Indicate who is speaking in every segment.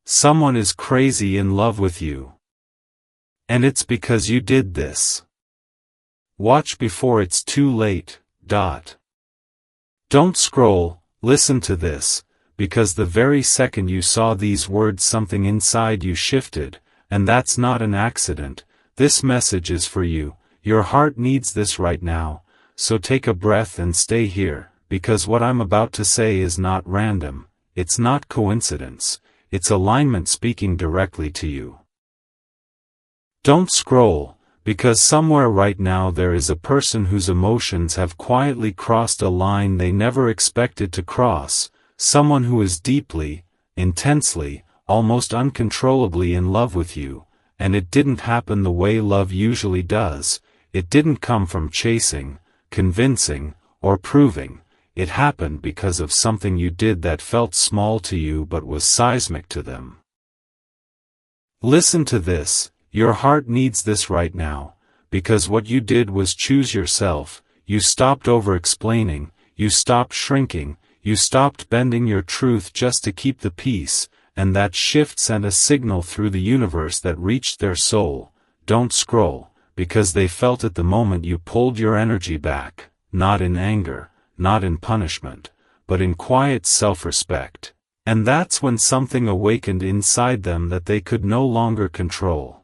Speaker 1: Someone is crazy in love with you. And it's because you did this. Watch before it's too late. Don't scroll, listen to this, because the very second you saw these words something inside you shifted, and that's not an accident. This message is for you. Your heart needs this right now, so take a breath and stay here, because what I'm about to say is not random, it's not coincidence, it's alignment speaking directly to you. Don't scroll, because somewhere right now there is a person whose emotions have quietly crossed a line they never expected to cross, someone who is deeply, intensely, almost uncontrollably in love with you, and it didn't happen the way love usually does. It didn't come from chasing, convincing, or proving. It happened because of something you did that felt small to you but was seismic to them. Listen to this, your heart needs this right now, because what you did was choose yourself. You stopped over-explaining, you stopped shrinking, you stopped bending your truth just to keep the peace, and that shift sent a signal through the universe that reached their soul. Don't scroll, because they felt it the moment you pulled your energy back, not in anger, not in punishment, but in quiet self-respect. And that's when something awakened inside them that they could no longer control.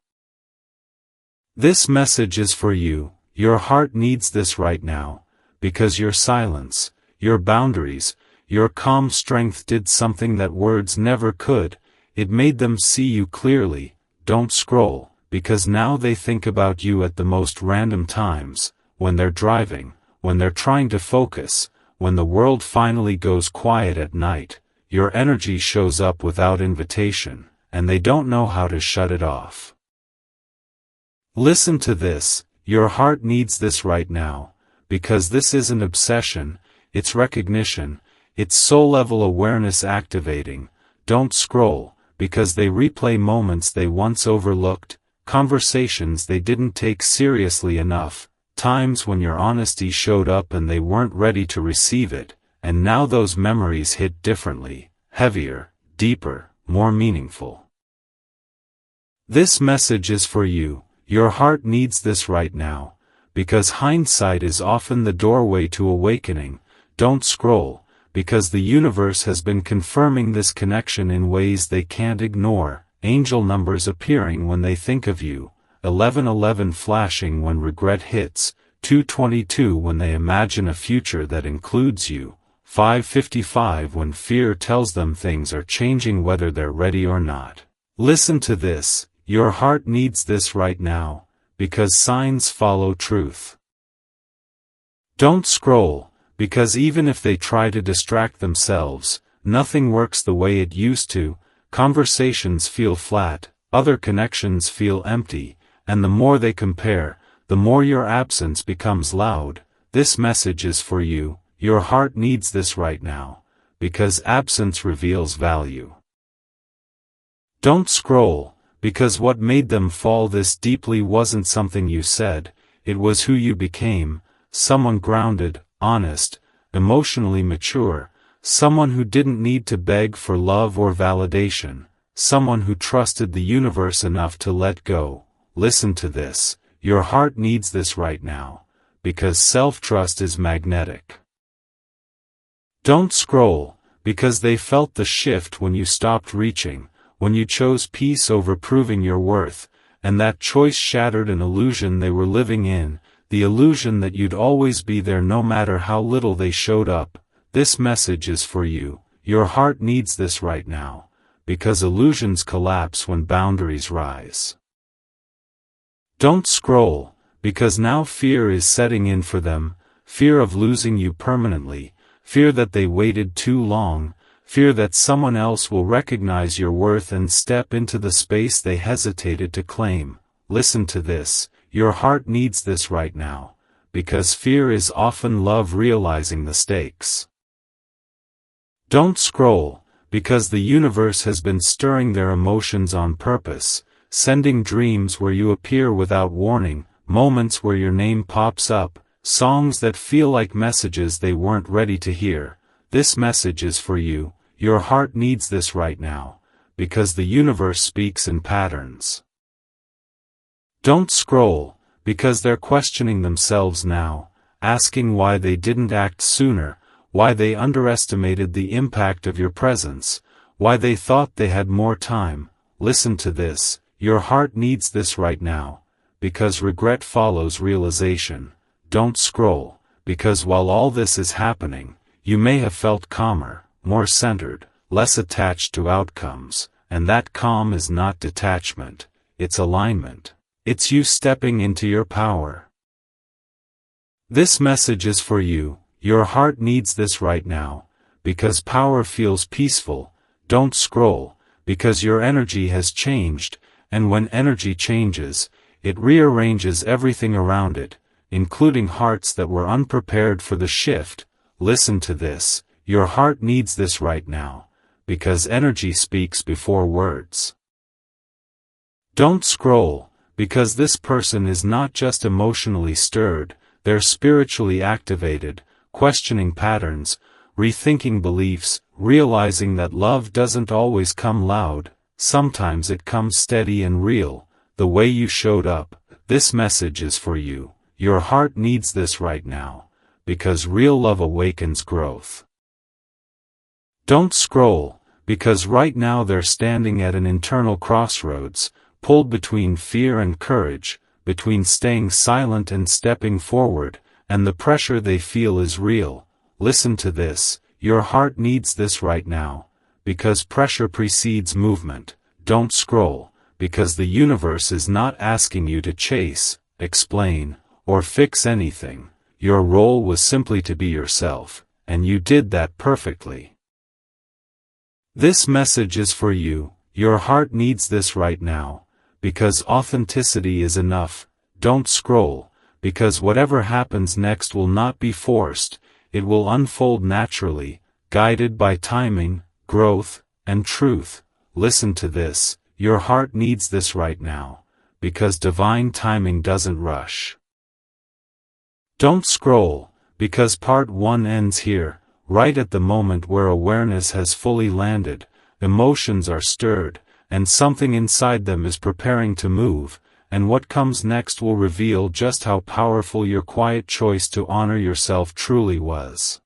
Speaker 1: This message is for you. Your heart needs this right now, because your silence, your boundaries, your calm strength did something that words never could. It made them see you clearly. Don't scroll, because now they think about you at the most random times, when they're driving, when they're trying to focus, when the world finally goes quiet at night. Your energy shows up without invitation, and they don't know how to shut it off. Listen to this, your heart needs this right now, because this isn't obsession, it's recognition, it's soul-level awareness activating. Don't scroll, because they replay moments they once overlooked, conversations they didn't take seriously enough, times when your honesty showed up and they weren't ready to receive it, and now those memories hit differently, heavier, deeper, more meaningful. This message is for you. Your heart needs this right now, because hindsight is often the doorway to awakening. Don't scroll, because the universe has been confirming this connection in ways they can't ignore. Angel numbers appearing when they think of you, 1111 flashing when regret hits, 222 when they imagine a future that includes you, 555 when fear tells them things are changing whether they're ready or not. Listen to this. Your heart needs this right now, because signs follow truth. Don't scroll, because even if they try to distract themselves, nothing works the way it used to. Conversations feel flat, other connections feel empty, and the more they compare, the more your absence becomes loud. This message is for you. Your heart needs this right now, because absence reveals value. Don't scroll, because what made them fall this deeply wasn't something you said, it was who you became, someone grounded, honest, emotionally mature, someone who didn't need to beg for love or validation, someone who trusted the universe enough to let go. Listen to this, your heart needs this right now, because self-trust is magnetic. Don't scroll, because they felt the shift when you stopped reaching, when you chose peace over proving your worth, and that choice shattered an illusion they were living in, the illusion that you'd always be there no matter how little they showed up. This message is for you. Your heart needs this right now, because illusions collapse when boundaries rise. Don't scroll, because now fear is setting in for them, fear of losing you permanently, fear that they waited too long, fear that someone else will recognize your worth and step into the space they hesitated to claim. Listen to this, your heart needs this right now, because fear is often love realizing the stakes. Don't scroll, because the universe has been stirring their emotions on purpose, sending dreams where you appear without warning, moments where your name pops up, songs that feel like messages they weren't ready to hear. This message is for you. Your heart needs this right now, because the universe speaks in patterns. Don't scroll, because they're questioning themselves now, asking why they didn't act sooner, why they underestimated the impact of your presence, why they thought they had more time. Listen to this, your heart needs this right now, because regret follows realization. Don't scroll, because while all this is happening, you may have felt calmer, more centered, less attached to outcomes, and that calm is not detachment, it's alignment. It's you stepping into your power. This message is for you, your heart needs this right now, because power feels peaceful. Don't scroll, because your energy has changed, and when energy changes, it rearranges everything around it, including hearts that were unprepared for the shift. Listen to this, your heart needs this right now, because energy speaks before words. Don't scroll, because this person is not just emotionally stirred, they're spiritually activated, questioning patterns, rethinking beliefs, realizing that love doesn't always come loud, sometimes it comes steady and real, the way you showed up. This message is for you, your heart needs this right now, because real love awakens growth. Don't scroll, because right now they're standing at an internal crossroads, pulled between fear and courage, between staying silent and stepping forward, and the pressure they feel is real. Listen to this, your heart needs this right now, because pressure precedes movement. Don't scroll, because the universe is not asking you to chase, explain, or fix anything. Your role was simply to be yourself, and you did that perfectly. This message is for you, your heart needs this right now, because authenticity is enough. Don't scroll, because whatever happens next will not be forced, it will unfold naturally, guided by timing, growth, and truth. Listen to this, your heart needs this right now, because divine timing doesn't rush. Don't scroll, because part 1 ends here, right at the moment where awareness has fully landed, emotions are stirred, and something inside them is preparing to move, and what comes next will reveal just how powerful your quiet choice to honor yourself truly was.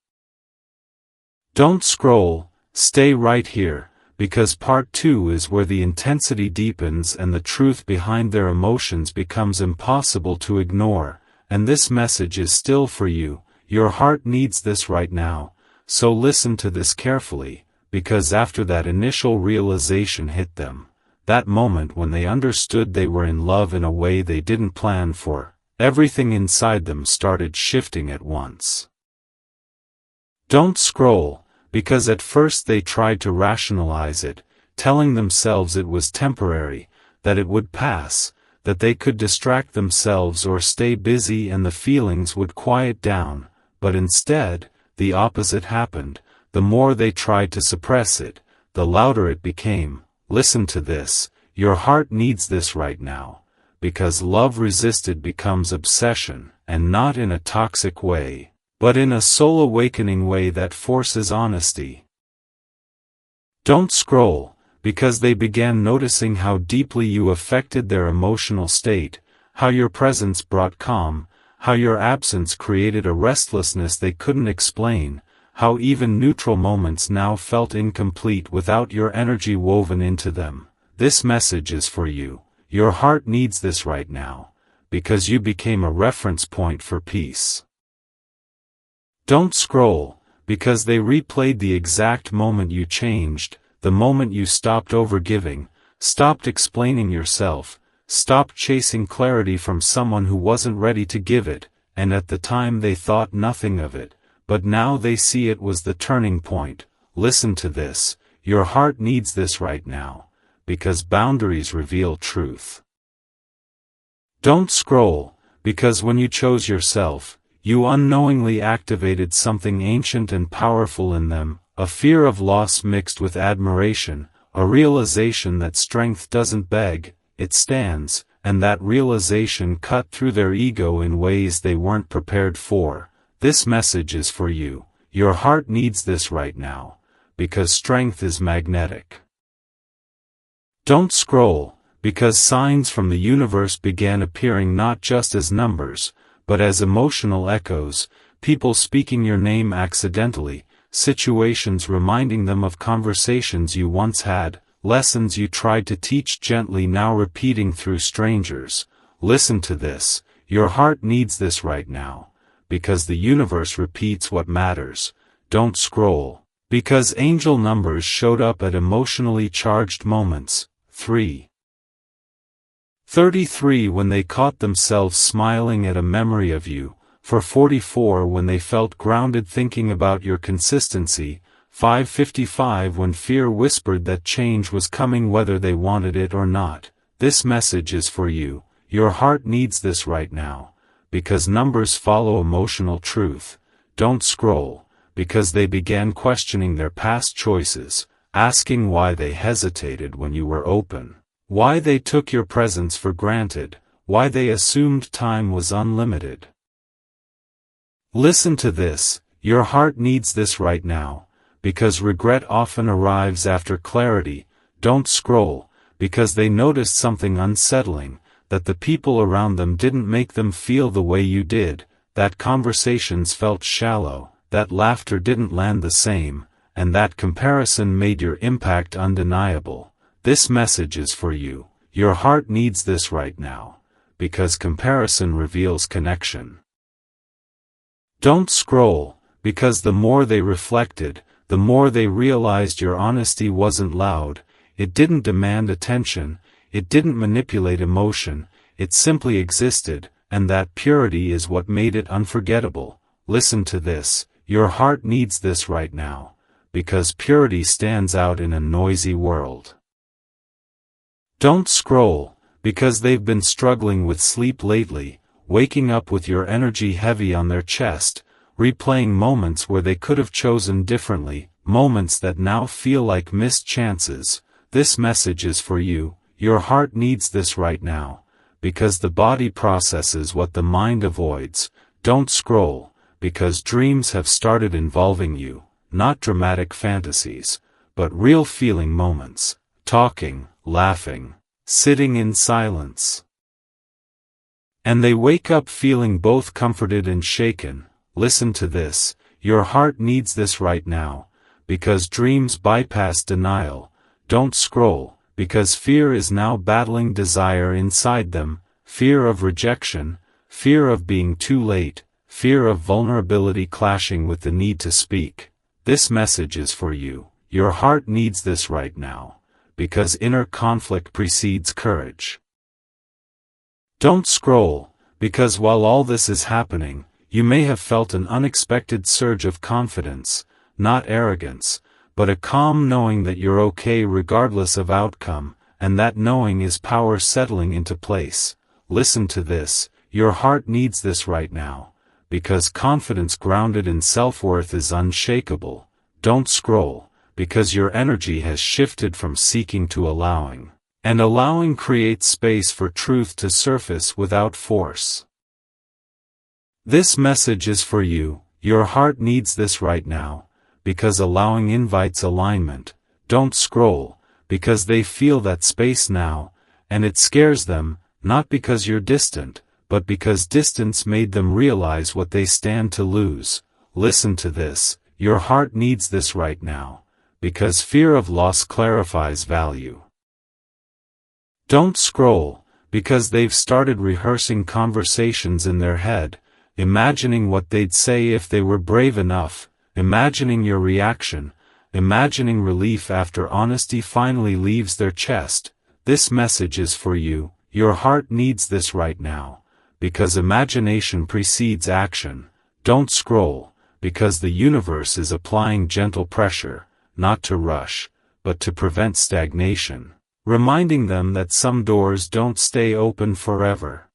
Speaker 1: Don't scroll, stay right here, because part 2 is where the intensity deepens and the truth behind their emotions becomes impossible to ignore, and this message is still for you, your heart needs this right now, so listen to this carefully. Because after that initial realization hit them, that moment when they understood they were in love in a way they didn't plan for, everything inside them started shifting at once. Don't scroll, because at first they tried to rationalize it, telling themselves it was temporary, that it would pass, that they could distract themselves or stay busy and the feelings would quiet down, but instead, the opposite happened. The more they tried to suppress it, the louder it became. Listen to this, your heart needs this right now, because love resisted becomes obsession, and not in a toxic way, but in a soul-awakening way that forces honesty. Don't scroll, because they began noticing how deeply you affected their emotional state, how your presence brought calm, how your absence created a restlessness they couldn't explain, how even neutral moments now felt incomplete without your energy woven into them. This message is for you, your heart needs this right now, because you became a reference point for peace. Don't scroll, because they replayed the exact moment you changed, the moment you stopped overgiving, stopped explaining yourself, stopped chasing clarity from someone who wasn't ready to give it, and at the time they thought nothing of it. But now they see it was the turning point. Listen to this, your heart needs this right now, because boundaries reveal truth. Don't scroll, because when you chose yourself, you unknowingly activated something ancient and powerful in them, a fear of loss mixed with admiration, a realization that strength doesn't beg, it stands, and that realization cut through their ego in ways they weren't prepared for. This message is for you, your heart needs this right now, because strength is magnetic. Don't scroll, because signs from the universe began appearing not just as numbers, but as emotional echoes, people speaking your name accidentally, situations reminding them of conversations you once had, lessons you tried to teach gently now repeating through strangers. Listen to this, your heart needs this right now, because the universe repeats what matters. Don't scroll, because angel numbers showed up at emotionally charged moments. 33 when they caught themselves smiling at a memory of you, for 44 when they felt grounded thinking about your consistency, 555 when fear whispered that change was coming whether they wanted it or not. This message is for you, your heart needs this right now, because numbers follow emotional truth. Don't scroll, because they began questioning their past choices, asking why they hesitated when you were open, why they took your presence for granted, why they assumed time was unlimited. Listen to this, your heart needs this right now, because regret often arrives after clarity. Don't scroll, because they noticed something unsettling, that the people around them didn't make them feel the way you did, that conversations felt shallow, that laughter didn't land the same, and that comparison made your impact undeniable. This message is for you, your heart needs this right now, because comparison reveals connection. Don't scroll, because the more they reflected, the more they realized your honesty wasn't loud, it didn't demand attention, it didn't manipulate emotion, it simply existed, and that purity is what made it unforgettable. Listen to this, your heart needs this right now, because purity stands out in a noisy world. Don't scroll, because they've been struggling with sleep lately, waking up with your energy heavy on their chest, replaying moments where they could have chosen differently, moments that now feel like missed chances. This message is for you, your heart needs this right now, because the body processes what the mind avoids. Don't scroll, because dreams have started involving you, not dramatic fantasies, but real feeling moments, talking, laughing, sitting in silence. And they wake up feeling both comforted and shaken. Listen to this, your heart needs this right now, because dreams bypass denial. Don't scroll, because fear is now battling desire inside them, fear of rejection, fear of being too late, fear of vulnerability clashing with the need to speak. This message is for you, your heart needs this right now, because inner conflict precedes courage. Don't scroll, because while all this is happening, you may have felt an unexpected surge of confidence, not arrogance, but a calm knowing that you're okay regardless of outcome, and that knowing is power settling into place. Listen to this, your heart needs this right now, because confidence grounded in self-worth is unshakable. Don't scroll, because your energy has shifted from seeking to allowing. And allowing creates space for truth to surface without force. This message is for you, your heart needs this right now, because allowing invites alignment. Don't scroll, because they feel that space now, and it scares them, not because you're distant, but because distance made them realize what they stand to lose. Listen to this, your heart needs this right now, because fear of loss clarifies value. Don't scroll, because they've started rehearsing conversations in their head, imagining what they'd say if they were brave enough, imagining your reaction, imagining relief after honesty finally leaves their chest. This message is for you, your heart needs this right now, because imagination precedes action. Don't scroll, because the universe is applying gentle pressure, not to rush, but to prevent stagnation, reminding them that some doors don't stay open forever.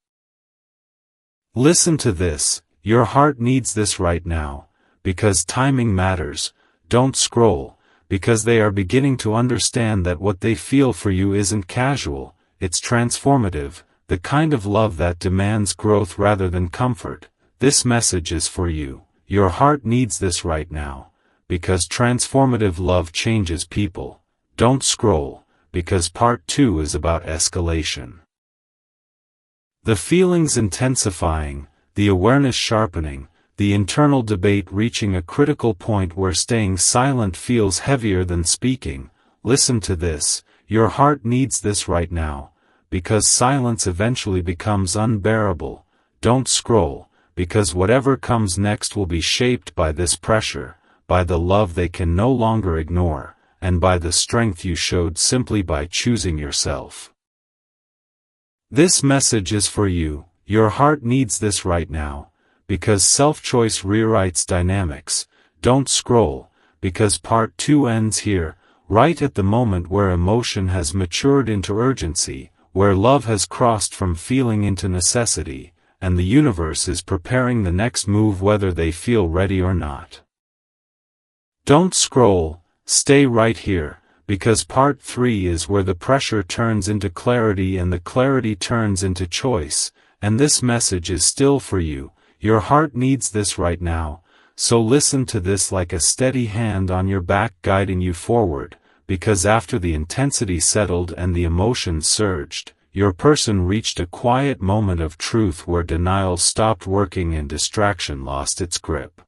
Speaker 1: Listen to this, your heart needs this right now, because timing matters. Don't scroll, because they are beginning to understand that what they feel for you isn't casual, it's transformative, the kind of love that demands growth rather than comfort. This message is for you, your heart needs this right now, because transformative love changes people. Don't scroll, because part 2 is about escalation. The feelings intensifying, the awareness sharpening, the internal debate reaching a critical point where staying silent feels heavier than speaking. Listen to this, your heart needs this right now, because silence eventually becomes unbearable. Don't scroll, because whatever comes next will be shaped by this pressure, by the love they can no longer ignore, and by the strength you showed simply by choosing yourself. This message is for you, your heart needs this right now, because self-choice rewrites dynamics. Don't scroll, because part 2 ends here, right at the moment where emotion has matured into urgency, where love has crossed from feeling into necessity, and the universe is preparing the next move whether they feel ready or not. Don't scroll, stay right here, because part 3 is where the pressure turns into clarity and the clarity turns into choice, and this message is still for you. Your heart needs this right now, so listen to this like a steady hand on your back guiding you forward, because after the intensity settled and the emotions surged, your person reached a quiet moment of truth where denial stopped working and distraction lost its grip.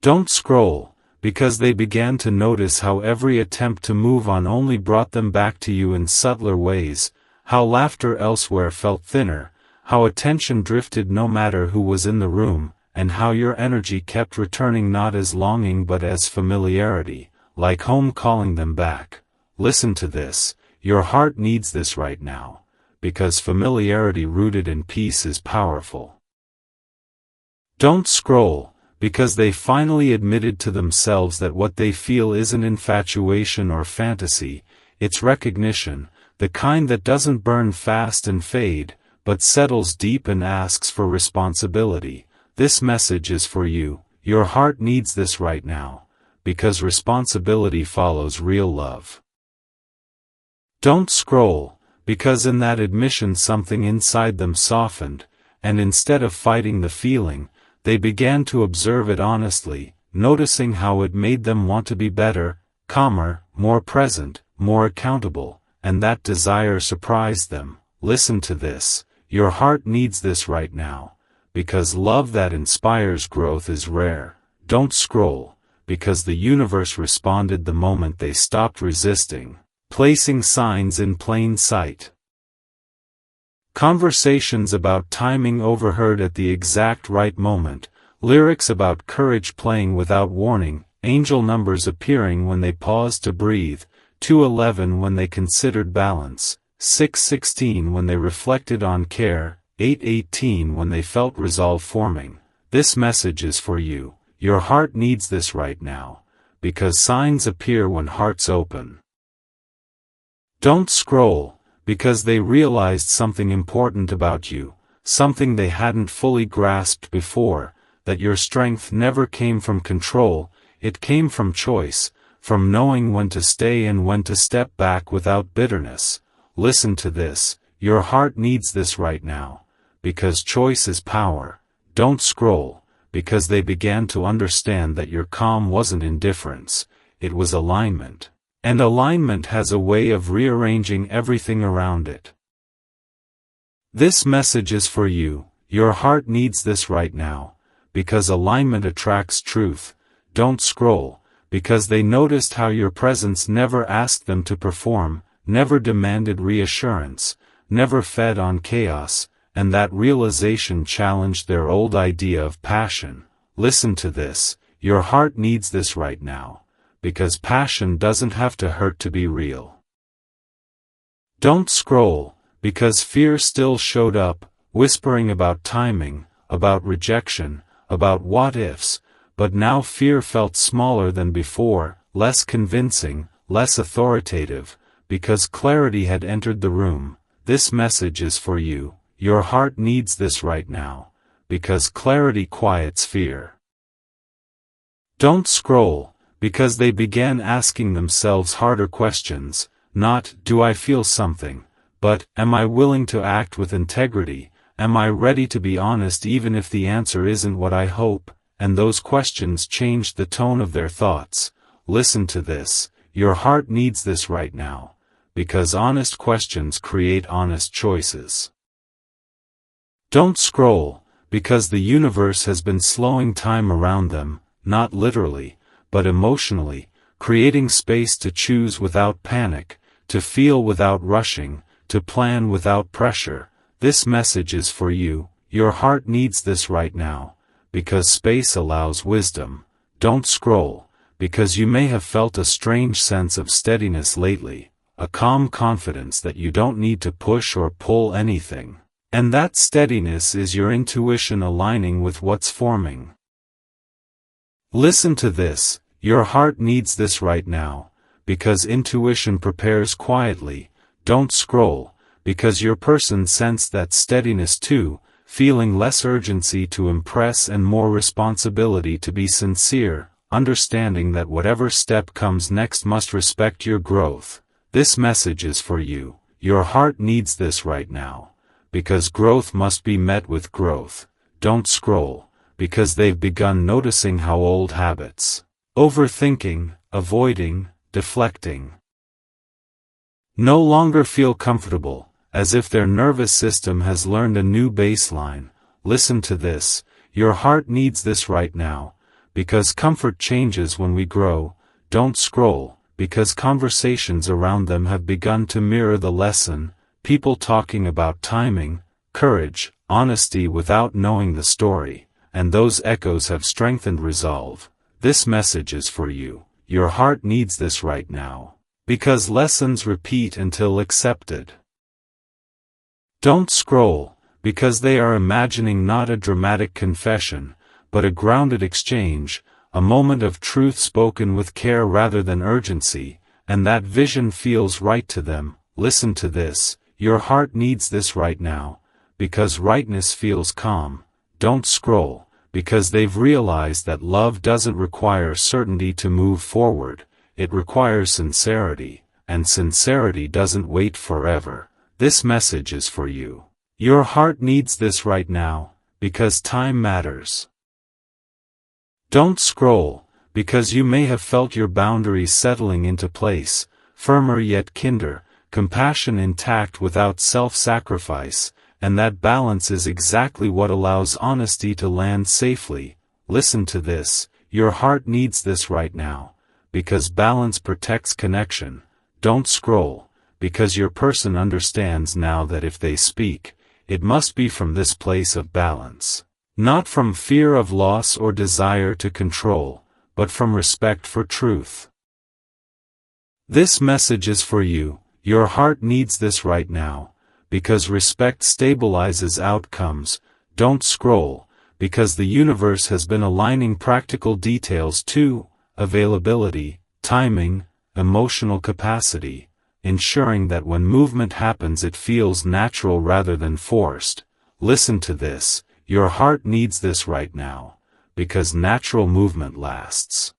Speaker 1: Don't scroll, because they began to notice how every attempt to move on only brought them back to you in subtler ways, how laughter elsewhere felt thinner, how attention drifted no matter who was in the room, and how your energy kept returning not as longing but as familiarity, like home calling them back. Listen to this, your heart needs this right now, because familiarity rooted in peace is powerful. Don't scroll, because they finally admitted to themselves that what they feel isn't infatuation or fantasy, it's recognition, the kind that doesn't burn fast and fade, but settles deep and asks for responsibility. This message is for you, your heart needs this right now, because responsibility follows real love. Don't scroll, because in that admission something inside them softened, and instead of fighting the feeling, they began to observe it honestly, noticing how it made them want to be better, calmer, more present, more accountable, and that desire surprised them. Listen to this, your heart needs this right now, because love that inspires growth is rare. Don't scroll, because the universe responded the moment they stopped resisting, placing signs in plain sight. Conversations about timing overheard at the exact right moment, lyrics about courage playing without warning, angel numbers appearing when they paused to breathe, 2:11 when they considered balance, 6:16 when they reflected on care, 8:18 when they felt resolve forming. This message is for you, your heart needs this right now, because signs appear when hearts open. Don't scroll, because they realized something important about you, something they hadn't fully grasped before, that your strength never came from control, it came from choice, from knowing when to stay and when to step back without bitterness. Listen to this, your heart needs this right now, because choice is power. Don't scroll, because they began to understand that your calm wasn't indifference, it was alignment. And alignment has a way of rearranging everything around it. This message is for you, your heart needs this right now, because alignment attracts truth. Don't scroll, because they noticed how your presence never asked them to perform, never demanded reassurance, never fed on chaos, and that realization challenged their old idea of passion. Listen to this, your heart needs this right now, because passion doesn't have to hurt to be real. Don't scroll, because fear still showed up, whispering about timing, about rejection, about what-ifs, but now fear felt smaller than before, less convincing, less authoritative, because clarity had entered the room. This message is for you, your heart needs this right now, because clarity quiets fear. Don't scroll, because they began asking themselves harder questions, not, do I feel something, but, am I willing to act with integrity, am I ready to be honest even if the answer isn't what I hope, and those questions changed the tone of their thoughts. Listen to this, your heart needs this right now, because honest questions create honest choices. Don't scroll, because the universe has been slowing time around them, not literally, but emotionally, creating space to choose without panic, to feel without rushing, to plan without pressure. This message is for you. Your heart needs this right now, because space allows wisdom. Don't scroll, because you may have felt a strange sense of steadiness lately, a calm confidence that you don't need to push or pull anything. And that steadiness is your intuition aligning with what's forming. Listen to this, your heart needs this right now, because intuition prepares quietly. Don't scroll, because your person sensed that steadiness too, feeling less urgency to impress and more responsibility to be sincere, understanding that whatever step comes next must respect your growth. This message is for you. Your heart needs this right now, because growth must be met with growth. Don't scroll, because they've begun noticing how old habits, overthinking, avoiding, deflecting, no longer feel comfortable, as if their nervous system has learned a new baseline. Listen to this, your heart needs this right now, because comfort changes when we grow. Don't scroll, because conversations around them have begun to mirror the lesson, people talking about timing, courage, honesty without knowing the story, and those echoes have strengthened resolve. This message is for you. Your heart needs this right now, because lessons repeat until accepted. Don't scroll, because they are imagining not a dramatic confession, but a grounded exchange, a moment of truth spoken with care rather than urgency, and that vision feels right to them. Listen to this, your heart needs this right now, because rightness feels calm. Don't scroll, because they've realized that love doesn't require certainty to move forward, it requires sincerity, and sincerity doesn't wait forever. This message is for you. Your heart needs this right now, because time matters. Don't scroll, because you may have felt your boundaries settling into place, firmer yet kinder, compassion intact without self-sacrifice, and that balance is exactly what allows honesty to land safely. Listen to this, your heart needs this right now, because balance protects connection. Don't scroll, because your person understands now that if they speak, it must be from this place of balance. Not from fear of loss or desire to control, but from respect for truth. This message is for you. Your heart needs this right now, because respect stabilizes outcomes. Don't scroll, because the universe has been aligning practical details to availability, timing, emotional capacity, ensuring that when movement happens it feels natural rather than forced. Listen to this, your heart needs this right now, because natural movement lasts.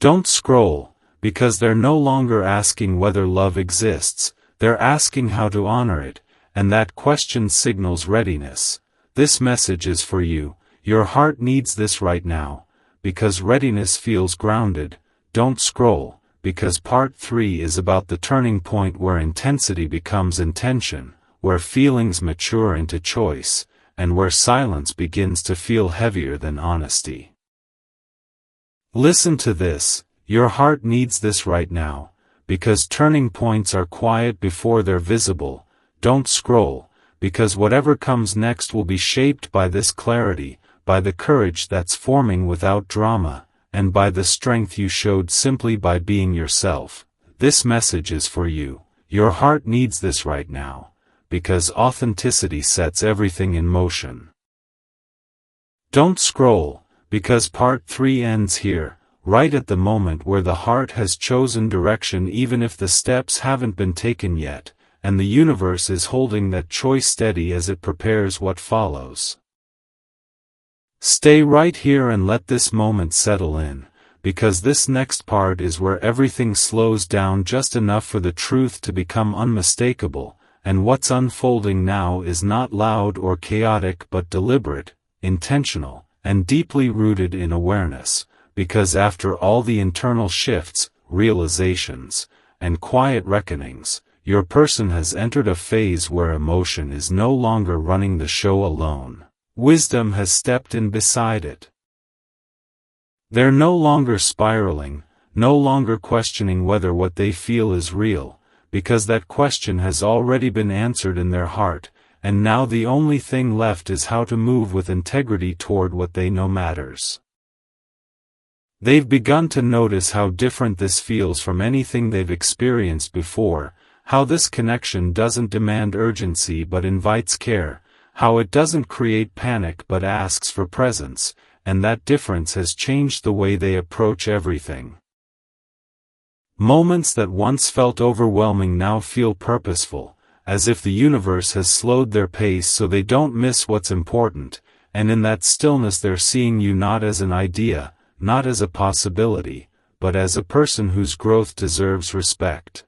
Speaker 1: Don't scroll, because they're no longer asking whether love exists, they're asking how to honor it, and that question signals readiness. This message is for you. Your heart needs this right now, because readiness feels grounded. Don't scroll, because part 3 is about the turning point where intensity becomes intention, where feelings mature into choice, and where silence begins to feel heavier than honesty. Listen to this, your heart needs this right now, because turning points are quiet before they're visible. Don't scroll, because whatever comes next will be shaped by this clarity, by the courage that's forming without drama, and by the strength you showed simply by being yourself. This message is for you. Your heart needs this right now, because authenticity sets everything in motion. Don't scroll, because part 3 ends here, right at the moment where the heart has chosen direction even if the steps haven't been taken yet, and the universe is holding that choice steady as it prepares what follows. Stay right here and let this moment settle in, because this next part is where everything slows down just enough for the truth to become unmistakable, and what's unfolding now is not loud or chaotic but deliberate, intentional, and deeply rooted in awareness, because after all the internal shifts, realizations, and quiet reckonings, your person has entered a phase where emotion is no longer running the show alone. Wisdom has stepped in beside it. They're no longer spiraling, no longer questioning whether what they feel is real, because that question has already been answered in their heart, and now the only thing left is how to move with integrity toward what they know matters. They've begun to notice how different this feels from anything they've experienced before, how this connection doesn't demand urgency but invites care, how it doesn't create panic but asks for presence, and that difference has changed the way they approach everything. Moments that once felt overwhelming now feel purposeful, as if the universe has slowed their pace so they don't miss what's important, and in that stillness they're seeing you not as an idea, not as a possibility, but as a person whose growth deserves respect.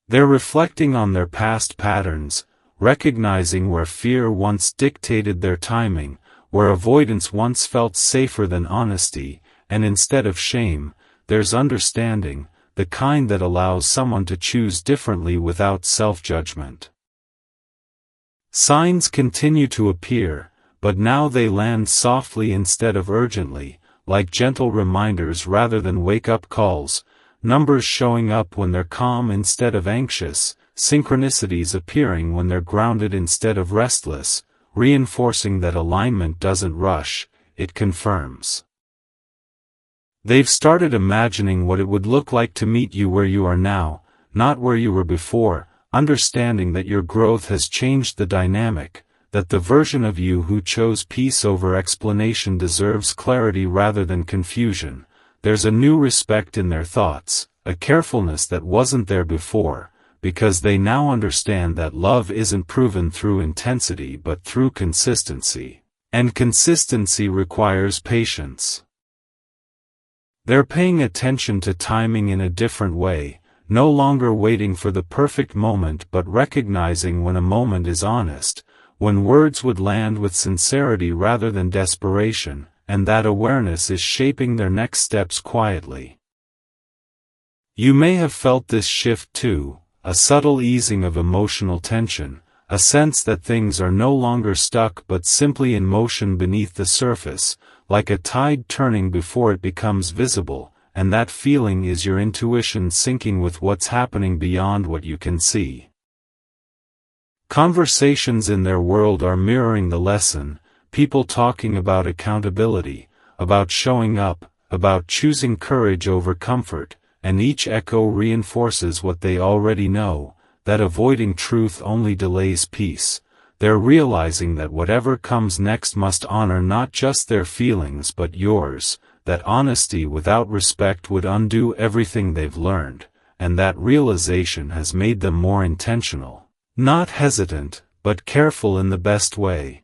Speaker 1: They're reflecting on their past patterns, recognizing where fear once dictated their timing, where avoidance once felt safer than honesty, and instead of shame, there's understanding, the kind that allows someone to choose differently without self-judgment. Signs continue to appear, but now they land softly instead of urgently, like gentle reminders rather than wake-up calls, numbers showing up when they're calm instead of anxious, synchronicities appearing when they're grounded instead of restless, reinforcing that alignment doesn't rush, it confirms. They've started imagining what it would look like to meet you where you are now, not where you were before, understanding that your growth has changed the dynamic, that the version of you who chose peace over explanation deserves clarity rather than confusion. There's a new respect in their thoughts, a carefulness that wasn't there before, because they now understand that love isn't proven through intensity but through consistency, and consistency requires patience. They're paying attention to timing in a different way, no longer waiting for the perfect moment but recognizing when a moment is honest, when words would land with sincerity rather than desperation, and that awareness is shaping their next steps quietly. You may have felt this shift too, a subtle easing of emotional tension, a sense that things are no longer stuck but simply in motion beneath the surface, like a tide turning before it becomes visible, and that feeling is your intuition syncing with what's happening beyond what you can see. Conversations in their world are mirroring the lesson, people talking about accountability, about showing up, about choosing courage over comfort, and each echo reinforces what they already know, that avoiding truth only delays peace. They're realizing that whatever comes next must honor not just their feelings but yours, that honesty without respect would undo everything they've learned, and that realization has made them more intentional, not hesitant, but careful in the best way.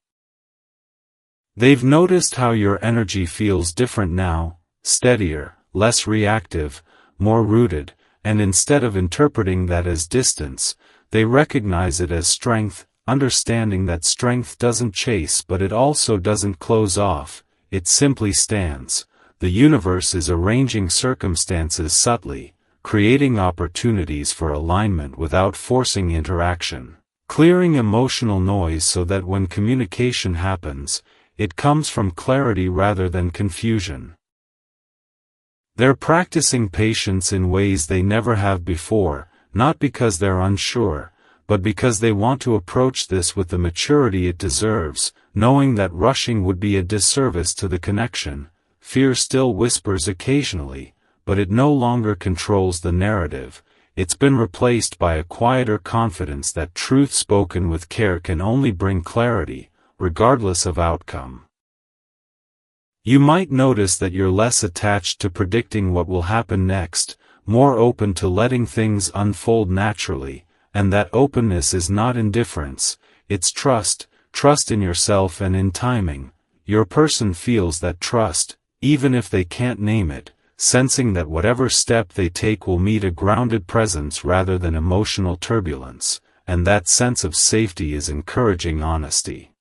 Speaker 1: They've noticed how your energy feels different now, steadier, less reactive, more rooted, and instead of interpreting that as distance, they recognize it as strength, understanding that strength doesn't chase but it also doesn't close off, it simply stands. The universe is arranging circumstances subtly, creating opportunities for alignment without forcing interaction, clearing emotional noise so that when communication happens, it comes from clarity rather than confusion. They're practicing patience in ways they never have before, not because they're unsure, but because they want to approach this with the maturity it deserves, knowing that rushing would be a disservice to the connection. Fear still whispers occasionally, but it no longer controls the narrative. It's been replaced by a quieter confidence that truth spoken with care can only bring clarity, regardless of outcome. You might notice that you're less attached to predicting what will happen next, more open to letting things unfold naturally, and that openness is not indifference, it's trust, trust in yourself and in timing. Your person feels that trust, even if they can't name it, sensing that whatever step they take will meet a grounded presence rather than emotional turbulence, and that sense of safety is encouraging honesty.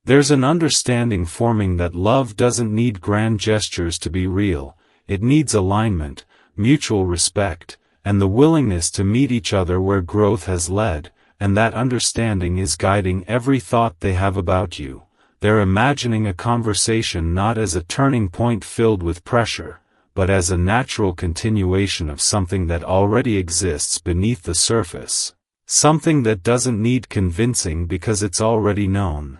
Speaker 1: There's an understanding forming that love doesn't need grand gestures to be real, it needs alignment, mutual respect, and the willingness to meet each other where growth has led, and that understanding is guiding every thought they have about you. They're imagining a conversation not as a turning point filled with pressure, but as a natural continuation of something that already exists beneath the surface, something that doesn't need convincing because it's already known.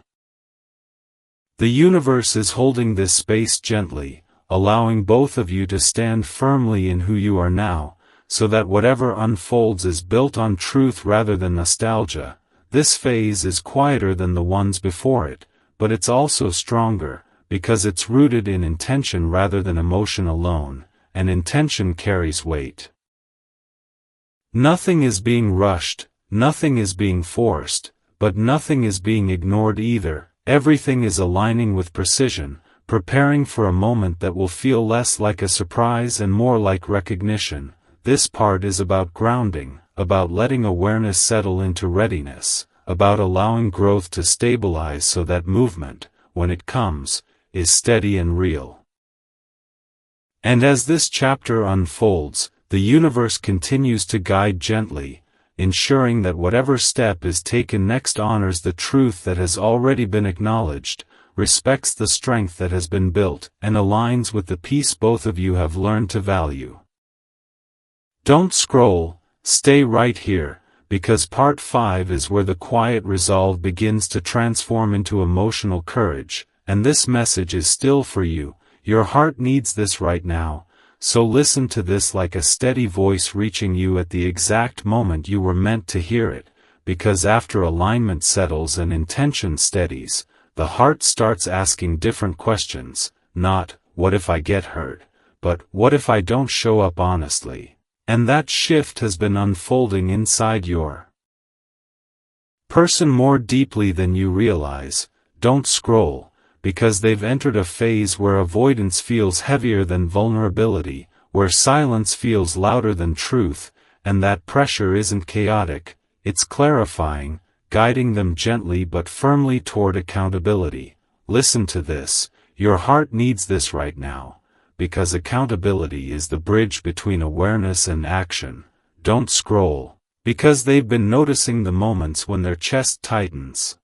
Speaker 1: The universe is holding this space gently, allowing both of you to stand firmly in who you are now, so that whatever unfolds is built on truth rather than nostalgia. This phase is quieter than the ones before it, but it's also stronger, because it's rooted in intention rather than emotion alone, and intention carries weight. Nothing is being rushed, nothing is being forced, but nothing is being ignored either. Everything is aligning with precision, preparing for a moment that will feel less like a surprise and more like recognition. This part is about grounding, about letting awareness settle into readiness, about allowing growth to stabilize so that movement, when it comes, is steady and real. And as this chapter unfolds, the universe continues to guide gently, ensuring that whatever step is taken next honors the truth that has already been acknowledged, respects the strength that has been built, and aligns with the peace both of you have learned to value. Don't scroll, stay right here, because part 5 is where the quiet resolve begins to transform into emotional courage, and this message is still for you. Your heart needs this right now, so listen to this like a steady voice reaching you at the exact moment you were meant to hear it, because after alignment settles and intention steadies, the heart starts asking different questions, not, what if I get hurt, but, what if I don't show up honestly? And that shift has been unfolding inside your person more deeply than you realize. Don't scroll, because they've entered a phase where avoidance feels heavier than vulnerability, where silence feels louder than truth, and that pressure isn't chaotic, it's clarifying, guiding them gently but firmly toward accountability. Listen to this, your heart needs this right now, because accountability is the bridge between awareness and action. Don't scroll, because they've been noticing the moments when their chest tightens.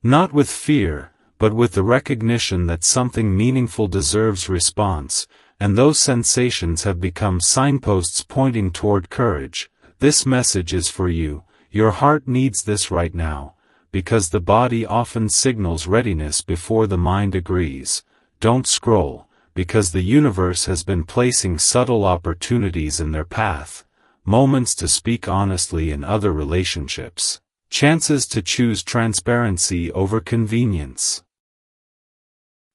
Speaker 1: Not with fear, but with the recognition that something meaningful deserves response, and those sensations have become signposts pointing toward courage. This message is for you. Your heart needs this right now, because the body often signals readiness before the mind agrees. Don't scroll, because the universe has been placing subtle opportunities in their path, moments to speak honestly in other relationships, chances to choose transparency over convenience.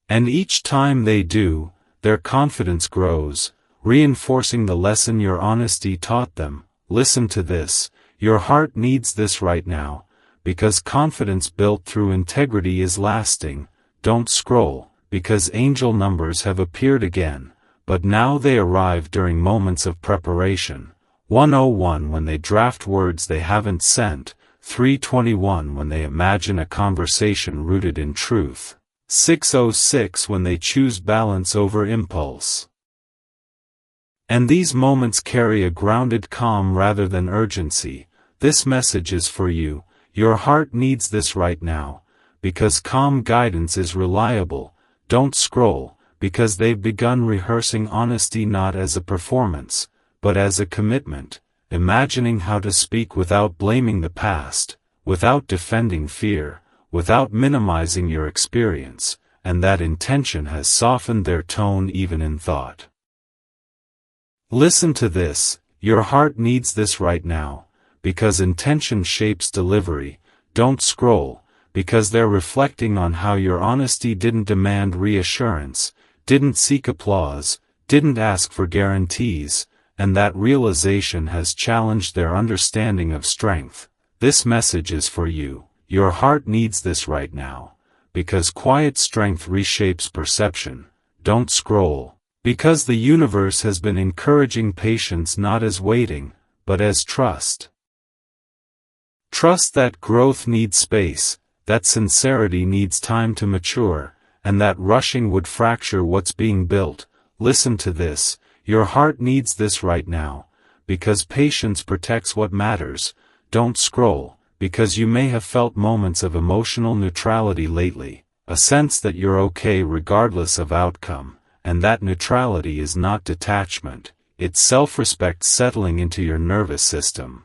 Speaker 1: And each time they do, their confidence grows, reinforcing the lesson your honesty taught them. Listen to this, your heart needs this right now, because confidence built through integrity is lasting. Don't scroll, because angel numbers have appeared again, but now they arrive during moments of preparation. 101 when they draft words they haven't sent, 321 when they imagine a conversation rooted in truth, 606 when they choose balance over impulse. And these moments carry a grounded calm rather than urgency. This message is for you. Your heart needs this right now, because calm guidance is reliable. Don't scroll, because they've begun rehearsing honesty not as a performance, but as a commitment, imagining how to speak without blaming the past, without defending fear, without minimizing your experience, and that intention has softened their tone even in thought. Listen to this, your heart needs this right now, because intention shapes delivery. Don't scroll, because they're reflecting on how your honesty didn't demand reassurance, didn't seek applause, didn't ask for guarantees, and that realization has challenged their understanding of strength. This message is for you. Your heart needs this right now, because quiet strength reshapes perception. Don't scroll, because the universe has been encouraging patience not as waiting, but as trust. Trust that growth needs space, that sincerity needs time to mature, and that rushing would fracture what's being built. Listen to this, your heart needs this right now, because patience protects what matters. Don't scroll, because you may have felt moments of emotional neutrality lately, a sense that you're okay regardless of outcome, and that neutrality is not detachment, it's self-respect settling into your nervous system.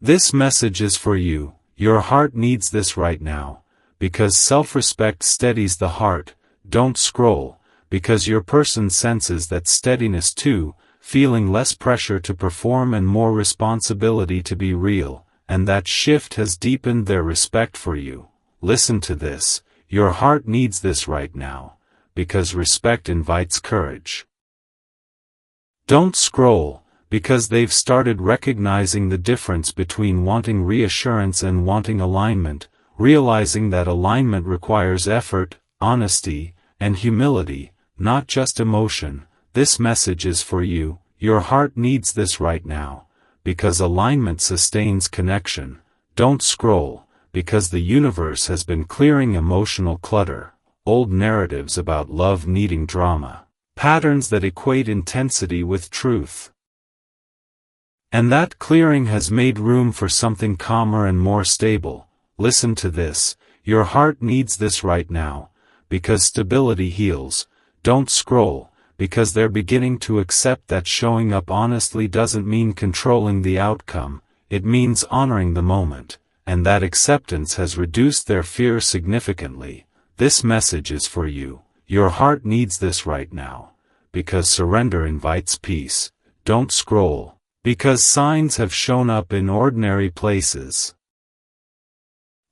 Speaker 1: This message is for you, your heart needs this right now, because self-respect steadies the heart. Don't scroll, because your person senses that steadiness too, feeling less pressure to perform and more responsibility to be real, and that shift has deepened their respect for you. Listen to this, your heart needs this right now, because respect invites courage. Don't scroll, because they've started recognizing the difference between wanting reassurance and wanting alignment, realizing that alignment requires effort, honesty, and humility, not just emotion. This message is for you, your heart needs this right now, because alignment sustains connection. Don't scroll, because the universe has been clearing emotional clutter, old narratives about love needing drama, patterns that equate intensity with truth. And that clearing has made room for something calmer and more stable. Listen to this, your heart needs this right now, because stability heals. Don't scroll, because they're beginning to accept that showing up honestly doesn't mean controlling the outcome, it means honoring the moment, and that acceptance has reduced their fear significantly. This message is for you, your heart needs this right now, because surrender invites peace. Don't scroll, because signs have shown up in ordinary places.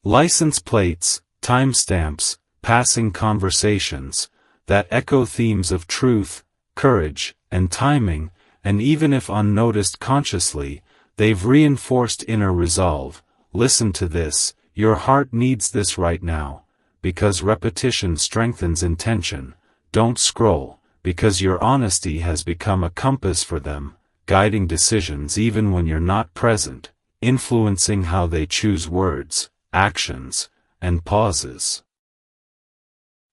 Speaker 1: License plates, timestamps, passing conversations, that echo themes of truth, courage, and timing, and even if unnoticed consciously, they've reinforced inner resolve. Listen to this, your heart needs this right now, because repetition strengthens intention. Don't scroll, because your honesty has become a compass for them, guiding decisions even when you're not present, influencing how they choose words, actions, and pauses.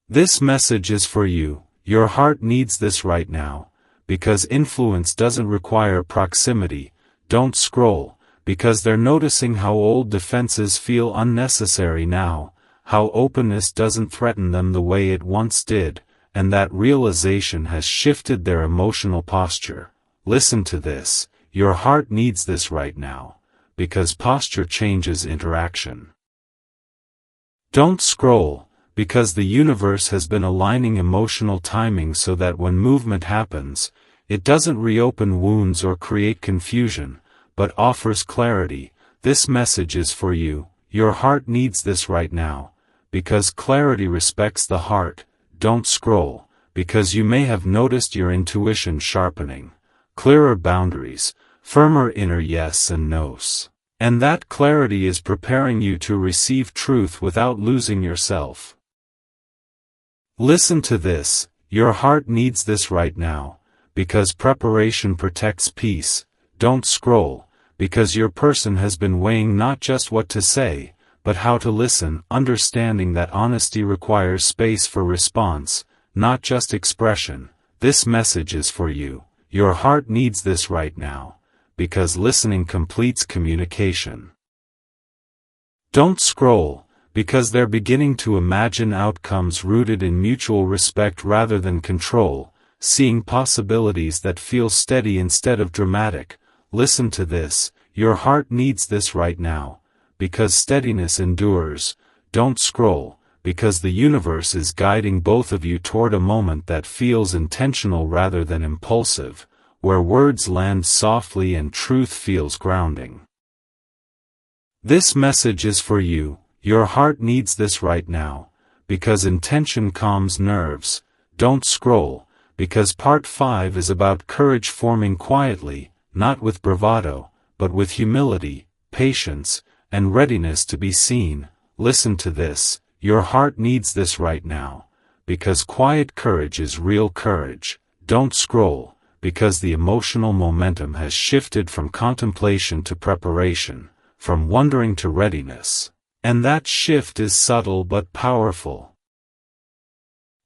Speaker 1: This message is for you, your heart needs this right now, because influence doesn't require proximity. Don't scroll, because they're noticing how old defenses feel unnecessary now, how openness doesn't threaten them the way it once did, and that realization has shifted their emotional posture. Listen to this, your heart needs this right now, because posture changes interaction. Don't scroll, because the universe has been aligning emotional timing so that when movement happens, it doesn't reopen wounds or create confusion, but offers clarity. This message is for you, your heart needs this right now, because clarity respects the heart. Don't scroll, because you may have noticed your intuition sharpening, clearer boundaries, firmer inner yes and nos. And that clarity is preparing you to receive truth without losing yourself. Listen to this, your heart needs this right now, because preparation protects peace. Don't scroll, because your person has been weighing not just what to say, but how to listen, understanding that honesty requires space for response, not just expression. This message is for you, your heart needs this right now, because listening completes communication. Don't scroll, because they're beginning to imagine outcomes rooted in mutual respect rather than control, seeing possibilities that feel steady instead of dramatic. Listen to this, your heart needs this right now, because steadiness endures. Don't scroll, because the universe is guiding both of you toward a moment that feels intentional rather than impulsive, where words land softly and truth feels grounding. This message is for you, your heart needs this right now, because intention calms nerves. Don't scroll, because part 5 is about courage forming quietly, not with bravado, but with humility, patience, and readiness to be seen. Listen to this, your heart needs this right now, because quiet courage is real courage. Don't scroll, because the emotional momentum has shifted from contemplation to preparation, from wondering to readiness. And that shift is subtle but powerful.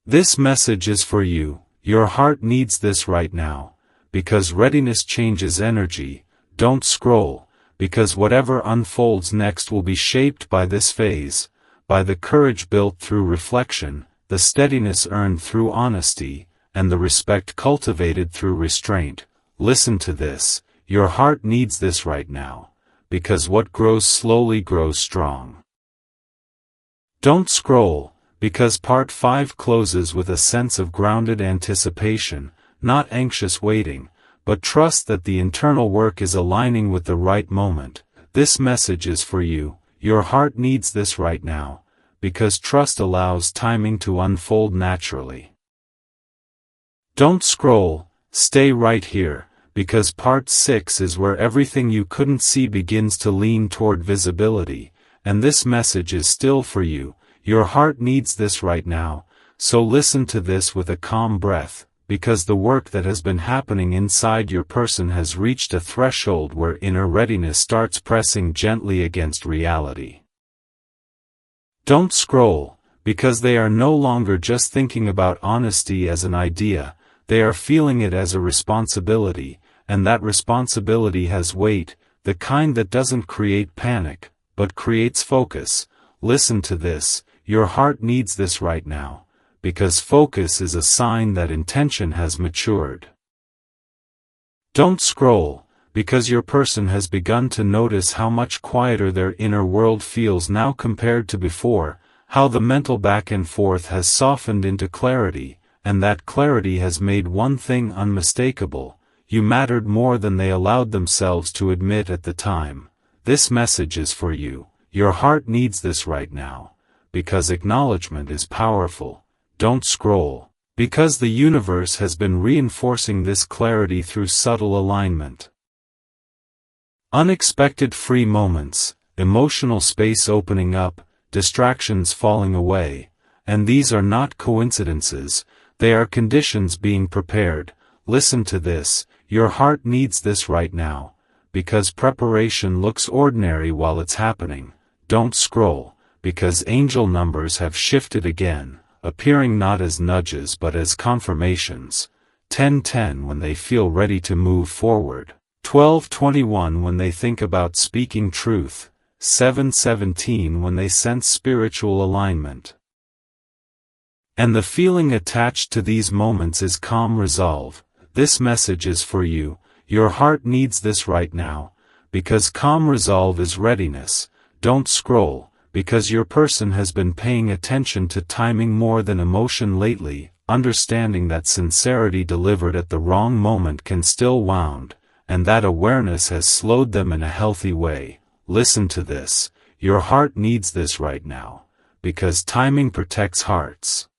Speaker 1: This message is for you, your heart needs this right now, because readiness changes energy. Don't scroll, because whatever unfolds next will be shaped by this phase, by the courage built through reflection, the steadiness earned through honesty, and the respect cultivated through restraint. Listen to this, your heart needs this right now, because what grows slowly grows strong. Don't scroll, because part 5 closes with a sense of grounded anticipation, not anxious waiting, but trust that the internal work is aligning with the right moment. This message is for you, your heart needs this right now, because trust allows timing to unfold naturally. Don't scroll, stay right here, because part 6 is where everything you couldn't see begins to lean toward visibility, and this message is still for you, your heart needs this right now, so listen to this with a calm breath, because the work that has been happening inside your person has reached a threshold where inner readiness starts pressing gently against reality. Don't scroll, because they are no longer just thinking about honesty as an idea, they are feeling it as a responsibility, and that responsibility has weight, the kind that doesn't create panic, but creates focus. Listen to this, your heart needs this right now, because focus is a sign that intention has matured. Don't scroll, because your person has begun to notice how much quieter their inner world feels now compared to before, how the mental back and forth has softened into clarity, and that clarity has made one thing unmistakable: you mattered more than they allowed themselves to admit at the time. This message is for you, your heart needs this right now, because acknowledgement is powerful. Don't scroll, because the universe has been reinforcing this clarity through subtle alignment. Unexpected free moments, emotional space opening up, distractions falling away, and these are not coincidences, they are conditions being prepared. Listen to this, your heart needs this right now, because preparation looks ordinary while it's happening. Don't scroll, because angel numbers have shifted again, appearing not as nudges but as confirmations. 10:10 when they feel ready to move forward. 12:21 when they think about speaking truth. 7:17 when they sense spiritual alignment. And the feeling attached to these moments is calm resolve. This message is for you, your heart needs this right now, because calm resolve is readiness. Don't scroll, because your person has been paying attention to timing more than emotion lately, understanding that sincerity delivered at the wrong moment can still wound, and that awareness has slowed them in a healthy way. Listen to this, your heart needs this right now, because timing protects hearts.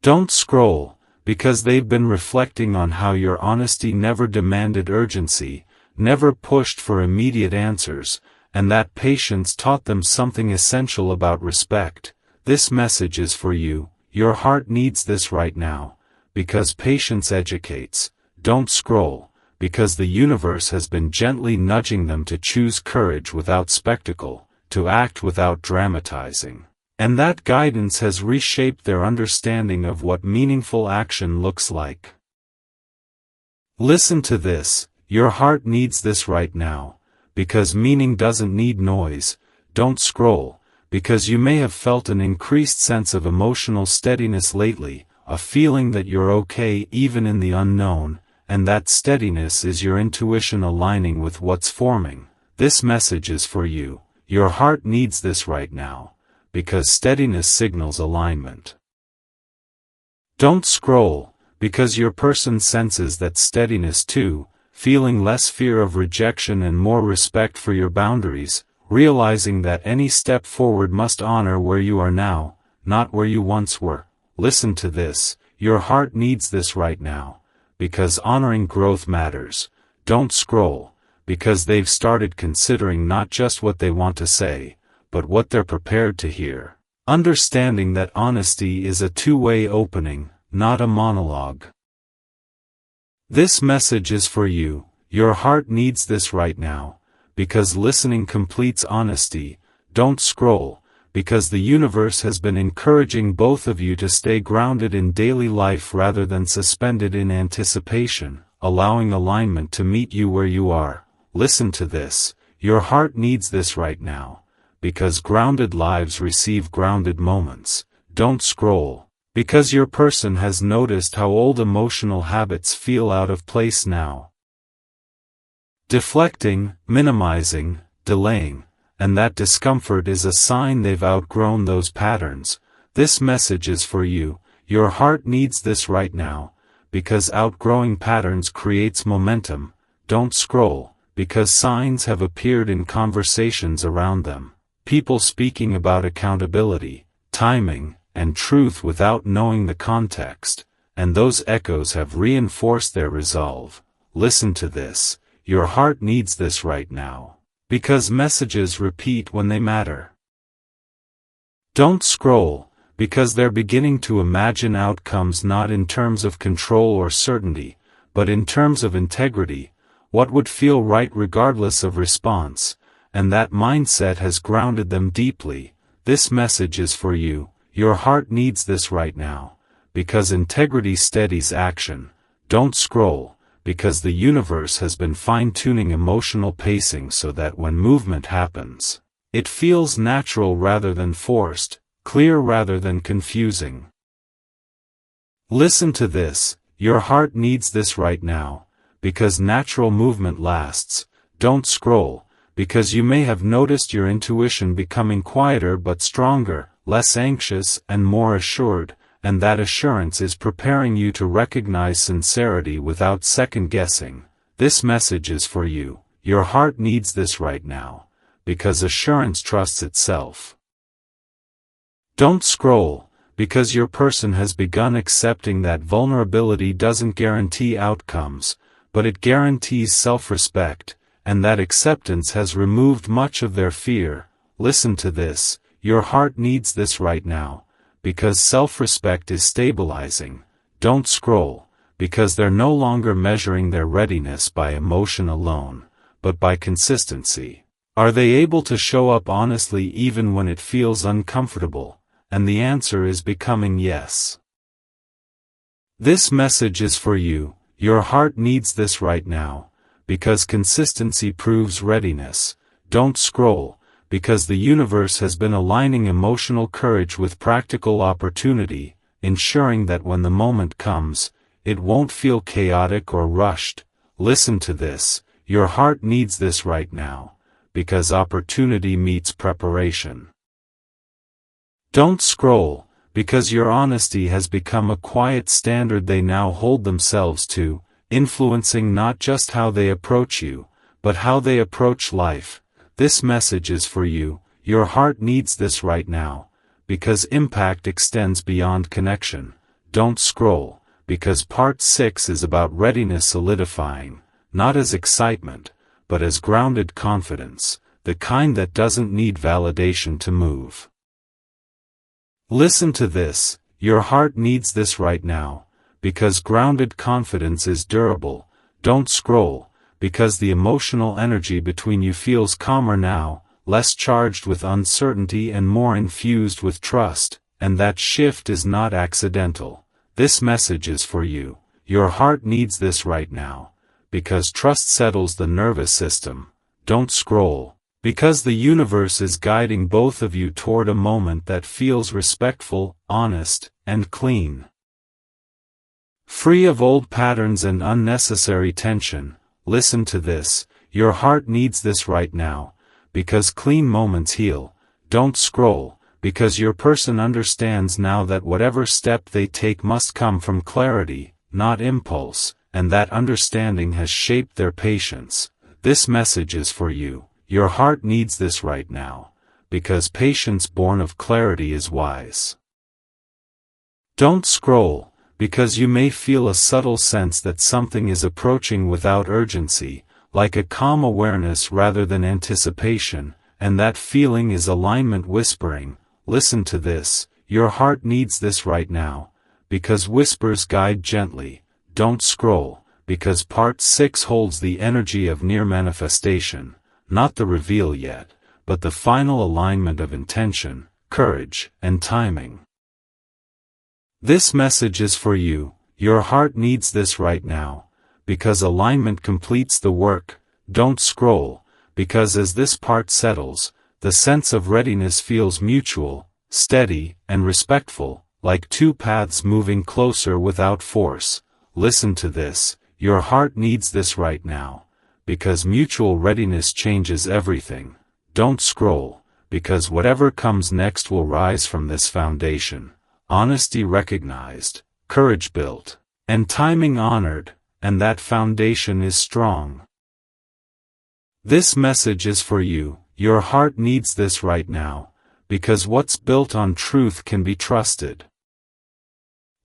Speaker 1: Don't scroll, because they've been reflecting on how your honesty never demanded urgency, never pushed for immediate answers, and that patience taught them something essential about respect. This message is for you, your heart needs this right now, because patience educates. Don't scroll, because the universe has been gently nudging them to choose courage without spectacle, to act without dramatizing. And that guidance has reshaped their understanding of what meaningful action looks like. Listen to this, your heart needs this right now, because meaning doesn't need noise. Don't scroll, because you may have felt an increased sense of emotional steadiness lately, a feeling that you're okay even in the unknown, and that steadiness is your intuition aligning with what's forming. This message is for you, your heart needs this right now, because steadiness signals alignment. Don't scroll, because your person senses that steadiness too, feeling less fear of rejection and more respect for your boundaries, realizing that any step forward must honor where you are now, not where you once were. Listen to this, your heart needs this right now, because honoring growth matters. Don't scroll, because they've started considering not just what they want to say, but what they're prepared to hear. Understanding that honesty is a two-way opening, not a monologue. This message is for you, your heart needs this right now, because listening completes honesty. Don't scroll, because the universe has been encouraging both of you to stay grounded in daily life rather than suspended in anticipation, allowing alignment to meet you where you are. Listen to this, your heart needs this right now, because grounded lives receive grounded moments. Don't scroll, because your person has noticed how old emotional habits feel out of place now. Deflecting, minimizing, delaying, and that discomfort is a sign they've outgrown those patterns. This message is for you, your heart needs this right now, because outgrowing patterns creates momentum. Don't scroll, because signs have appeared in conversations around them, people speaking about accountability, timing, and truth without knowing the context, and those echoes have reinforced their resolve. Listen to this, your heart needs this right now, because messages repeat when they matter. Don't scroll, because they're beginning to imagine outcomes not in terms of control or certainty, but in terms of integrity, what would feel right regardless of response, and that mindset has grounded them deeply. This message is for you, your heart needs this right now, because integrity steadies action. Don't scroll, because the universe has been fine-tuning emotional pacing so that when movement happens, it feels natural rather than forced, clear rather than confusing. Listen to this, your heart needs this right now, because natural movement lasts. Don't scroll, because you may have noticed your intuition becoming quieter but stronger, less anxious and more assured, and that assurance is preparing you to recognize sincerity without second-guessing. This message is for you, your heart needs this right now, because assurance trusts itself. Don't scroll, because your person has begun accepting that vulnerability doesn't guarantee outcomes, but it guarantees self-respect, and that acceptance has removed much of their fear. Listen to this, your heart needs this right now, because self-respect is stabilizing. Don't scroll, because they're no longer measuring their readiness by emotion alone, but by consistency. Are they able to show up honestly even when it feels uncomfortable? And the answer is becoming yes. This message is for you, your heart needs this right now, because consistency proves readiness. Don't scroll, because the universe has been aligning emotional courage with practical opportunity, ensuring that when the moment comes, it won't feel chaotic or rushed. Listen to this, your heart needs this right now, because opportunity meets preparation. Don't scroll, because your honesty has become a quiet standard they now hold themselves to, influencing not just how they approach you, but how they approach life. This message is for you, your heart needs this right now, because impact extends beyond connection. Don't scroll, because part 6 is about readiness solidifying, not as excitement, but as grounded confidence, the kind that doesn't need validation to move. Listen to this, your heart needs this right now, because grounded confidence is durable. Don't scroll, because the emotional energy between you feels calmer now, less charged with uncertainty and more infused with trust, and that shift is not accidental. This message is for you, your heart needs this right now, because trust settles the nervous system. Don't scroll, because the universe is guiding both of you toward a moment that feels respectful, honest, and clean. Free of old patterns and unnecessary tension. Listen to this, your heart needs this right now, because clean moments heal. Don't scroll, because your person understands now that whatever step they take must come from clarity, not impulse, and that understanding has shaped their patience. This message is for you, your heart needs this right now, because patience born of clarity is wise. Don't scroll, because you may feel a subtle sense that something is approaching without urgency, like a calm awareness rather than anticipation, and that feeling is alignment whispering. Listen to this, your heart needs this right now, because whispers guide gently. Don't scroll, because part 6 holds the energy of near manifestation, not the reveal yet, but the final alignment of intention, courage, and timing. This message is for you. Your heart needs this right now, because alignment completes the work. Don't scroll, because as this part settles, the sense of readiness feels mutual, steady, and respectful, like two paths moving closer without force. Listen to this. Your heart needs this right now, because mutual readiness changes everything. Don't scroll, because whatever comes next will rise from this foundation. Honesty recognized, courage built, and timing honored, and that foundation is strong. This message is for you. Your heart needs this right now, because what's built on truth can be trusted.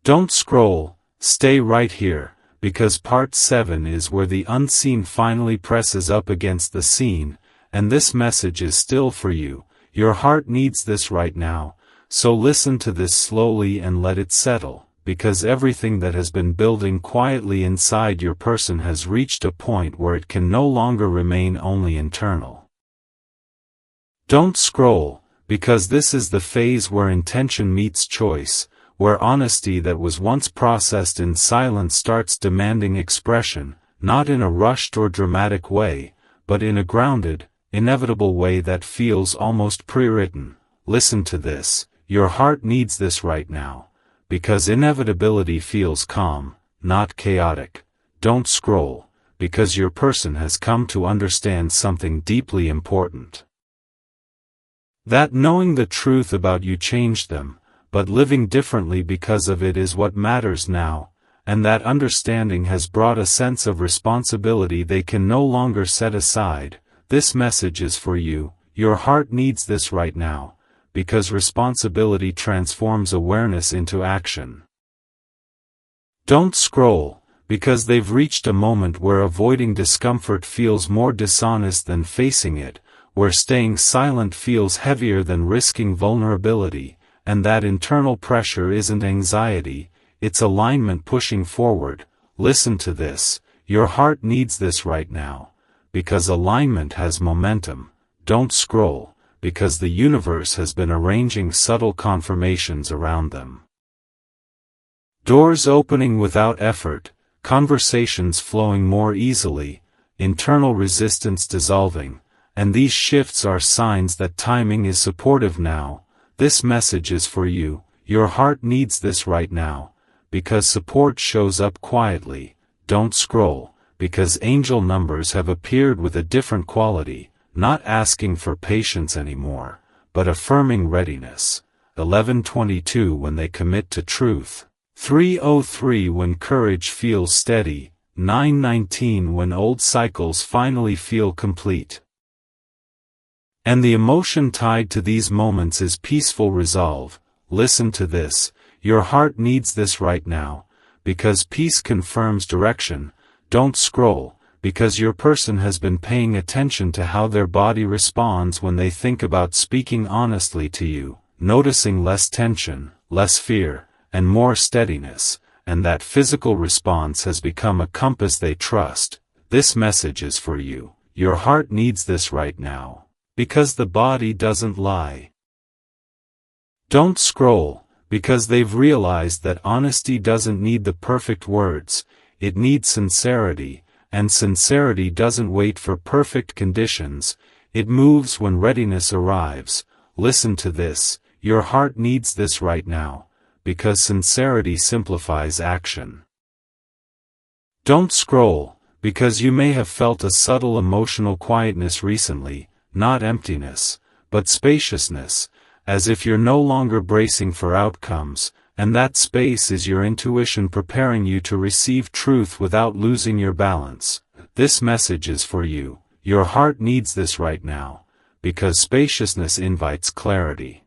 Speaker 1: Don't scroll, stay right here, because part 7 is where the unseen finally presses up against the seen, and this message is still for you. Your heart needs this right now, so listen to this slowly and let it settle, because everything that has been building quietly inside your person has reached a point where it can no longer remain only internal. Don't scroll, because this is the phase where intention meets choice, where honesty that was once processed in silence starts demanding expression, not in a rushed or dramatic way, but in a grounded, inevitable way that feels almost pre-written. Listen to this. Your heart needs this right now, because inevitability feels calm, not chaotic. Don't scroll, because your person has come to understand something deeply important. That knowing the truth about you changed them, but living differently because of it is what matters now, and that understanding has brought a sense of responsibility they can no longer set aside. This message is for you. Your heart needs this right now, because responsibility transforms awareness into action. Don't scroll, because they've reached a moment where avoiding discomfort feels more dishonest than facing it, where staying silent feels heavier than risking vulnerability, and that internal pressure isn't anxiety, it's alignment pushing forward. Listen to this. Your heart needs this right now, because alignment has momentum. Don't scroll, because the universe has been arranging subtle confirmations around them. Doors opening without effort, conversations flowing more easily, internal resistance dissolving, and these shifts are signs that timing is supportive now. This message is for you. Your heart needs this right now, because support shows up quietly. Don't scroll, because angel numbers have appeared with a different quality, not asking for patience anymore, but affirming readiness. 1122 when they commit to truth. 303 when courage feels steady. 919 when old cycles finally feel complete. And the emotion tied to these moments is peaceful resolve. Listen to this. Your heart needs this right now, because peace confirms direction. Don't scroll, because your person has been paying attention to how their body responds when they think about speaking honestly to you, noticing less tension, less fear, and more steadiness, and that physical response has become a compass they trust. This message is for you. Your heart needs this right now, because the body doesn't lie. Don't scroll, because they've realized that honesty doesn't need the perfect words, it needs sincerity, and sincerity doesn't wait for perfect conditions, it moves when readiness arrives. Listen to this. Your heart needs this right now, because sincerity simplifies action. Don't scroll, because you may have felt a subtle emotional quietness recently, not emptiness, but spaciousness, as if you're no longer bracing for outcomes, and that space is your intuition preparing you to receive truth without losing your balance. This message is for you. Your heart needs this right now, because spaciousness invites clarity.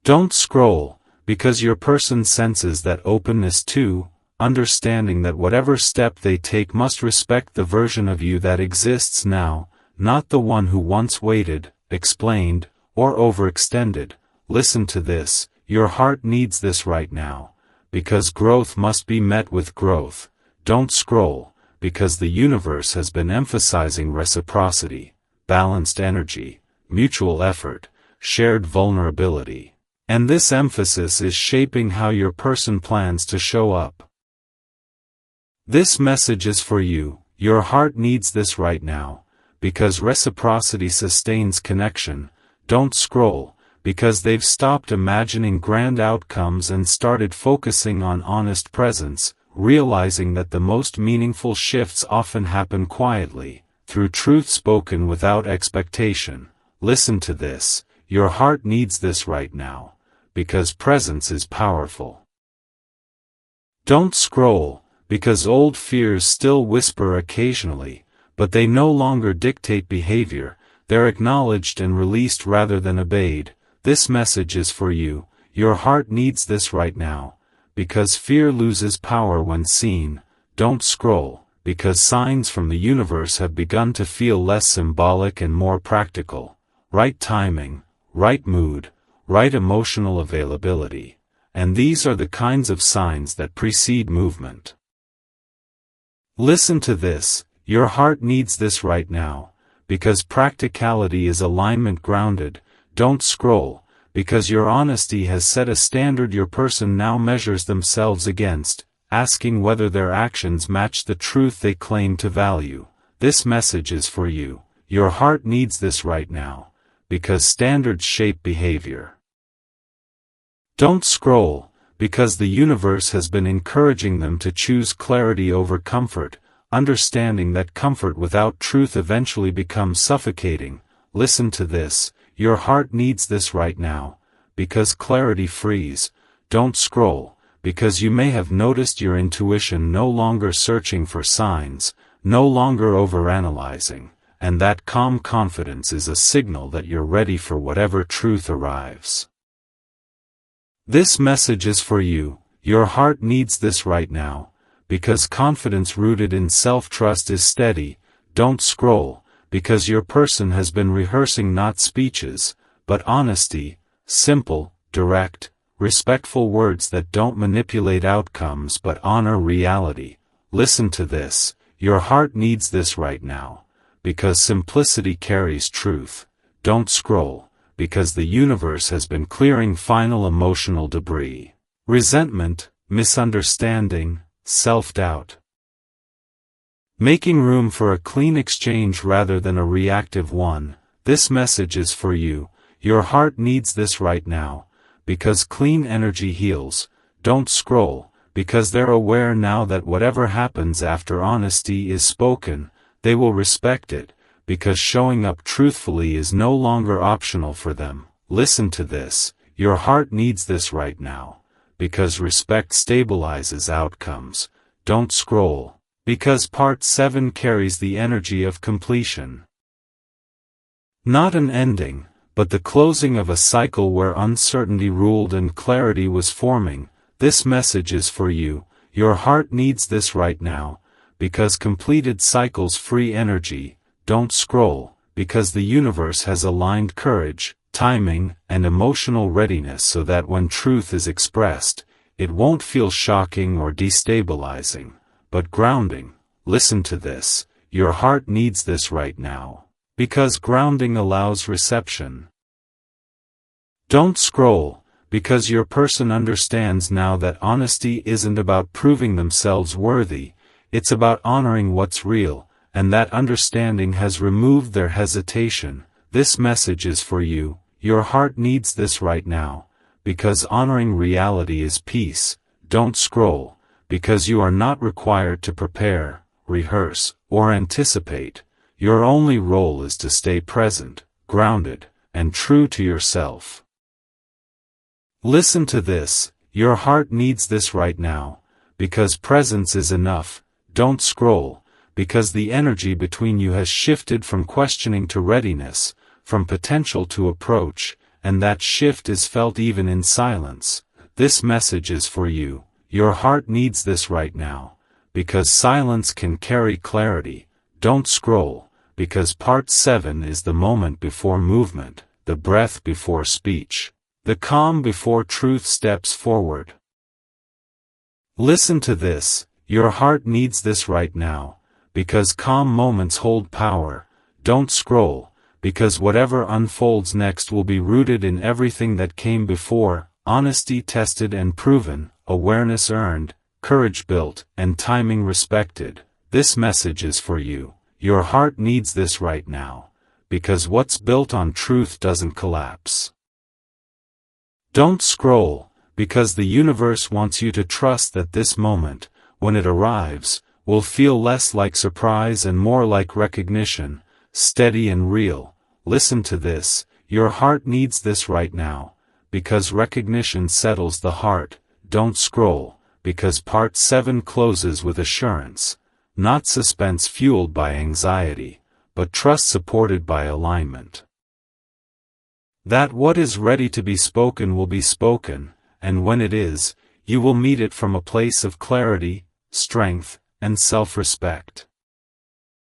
Speaker 1: Don't scroll, because your person senses that openness too, understanding that whatever step they take must respect the version of you that exists now, not the one who once waited, explained, or overextended. Listen to this. Your heart needs this right now, because growth must be met with growth. Don't scroll, because the universe has been emphasizing reciprocity, balanced energy, mutual effort, shared vulnerability. And this emphasis is shaping how your person plans to show up. This message is for you. Your heart needs this right now, because reciprocity sustains connection. Don't scroll, because they've stopped imagining grand outcomes and started focusing on honest presence, realizing that the most meaningful shifts often happen quietly, through truth spoken without expectation. Listen to this. Your heart needs this right now, because presence is powerful. Don't scroll, because old fears still whisper occasionally, but they no longer dictate behavior. They're acknowledged and released rather than obeyed. This message is for you. Your heart needs this right now, because fear loses power when seen. Don't scroll, because signs from the universe have begun to feel less symbolic and more practical. Right timing, right mood, right emotional availability. And these are the kinds of signs that precede movement. Listen to this. Your heart needs this right now, because practicality is alignment grounded. Don't scroll, because your honesty has set a standard your person now measures themselves against, asking whether their actions match the truth they claim to value. This message is for you. Your heart needs this right now, because standards shape behavior. Don't scroll, because the universe has been encouraging them to choose clarity over comfort, understanding that comfort without truth eventually becomes suffocating. Listen to this. Your heart needs this right now, because clarity frees. Don't scroll, because you may have noticed your intuition no longer searching for signs, no longer overanalyzing, and that calm confidence is a signal that you're ready for whatever truth arrives. This message is for you. Your heart needs this right now, because confidence rooted in self-trust is steady. Don't scroll, because your person has been rehearsing not speeches, but honesty, simple, direct, respectful words that don't manipulate outcomes but honor reality. Listen to this. Your heart needs this right now, because simplicity carries truth. Don't scroll, because the universe has been clearing final emotional debris. Resentment, misunderstanding, self-doubt. Making room for a clean exchange rather than a reactive one. This message is for you. Your heart needs this right now, because clean energy heals. Don't scroll, because they're aware now that whatever happens after honesty is spoken, they will respect it, because showing up truthfully is no longer optional for them. Listen to this. Your heart needs this right now, because respect stabilizes outcomes. Don't scroll, because Part 7 carries the energy of completion. Not an ending, but the closing of a cycle where uncertainty ruled and clarity was forming. This message is for you. Your heart needs this right now, because completed cycles free energy. Don't scroll, because the universe has aligned courage, timing, and emotional readiness so that when truth is expressed, it won't feel shocking or destabilizing, but grounding. Listen to this. Your heart needs this right now, because grounding allows reception. Don't scroll, because your person understands now that honesty isn't about proving themselves worthy, it's about honoring what's real, and that understanding has removed their hesitation. This message is for you. Your heart needs this right now, because honoring reality is peace. Don't scroll, because you are not required to prepare, rehearse, or anticipate. Your only role is to stay present, grounded, and true to yourself. Listen to this. Your heart needs this right now, because presence is enough. Don't scroll, because the energy between you has shifted from questioning to readiness, from potential to approach, and that shift is felt even in silence. This message is for you. Your heart needs this right now, because silence can carry clarity. Don't scroll, because Part 7 is the moment before movement, the breath before speech, the calm before truth steps forward. Listen to this. Your heart needs this right now, because calm moments hold power. Don't scroll, because whatever unfolds next will be rooted in everything that came before, honesty tested and proven, awareness earned, courage built, and timing respected. This message is for you. Your heart needs this right now, because what's built on truth doesn't collapse. Don't scroll, because the universe wants you to trust that this moment, when it arrives, will feel less like surprise and more like recognition, steady and real. Listen to this, your heart needs this right now, because recognition settles the heart. Don't scroll, because part 7 closes with assurance, not suspense fueled by anxiety, but trust supported by alignment. That what is ready to be spoken will be spoken, and when it is, you will meet it from a place of clarity, strength, and self-respect.